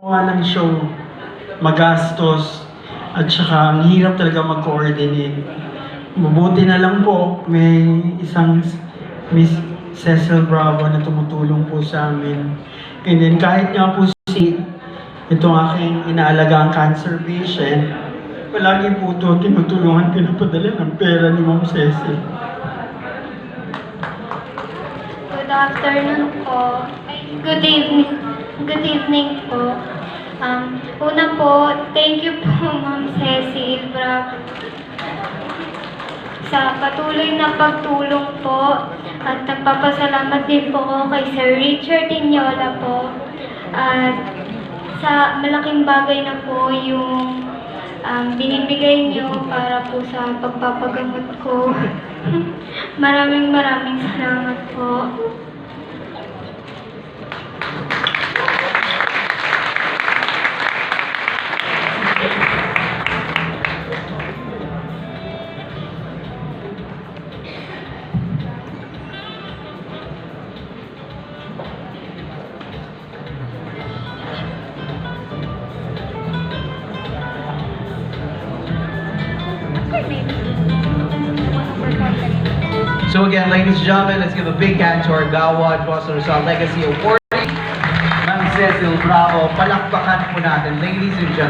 ng show, magastos, at saka ang hirap talaga mag-coordinate. Mabuti na lang po, may isang Miss Cecil Bravo na tumutulong po sa amin. And then kahit nga po itong aking inaalagang cancer patient, palagi po ito tinutulungan, pinapadala ng pera ni Ma'am Cecil. Good afternoon po. Good evening. Good evening po. Una po, thank you po Ma'am Cecil Bravo sa patuloy na pagtulong po at nagpapasalamat din po ako kay Sir Richard Inyola po at sa malaking bagay na po yung binibigay niyo para po sa pagpapagamot ko. Maraming salamat po. So again, ladies and gentlemen, let's give a big hand to our Gawad Boston Rizal Legacy Award, Ma'am Cecil Bravo. Palakpakan po natin, ladies and gentlemen.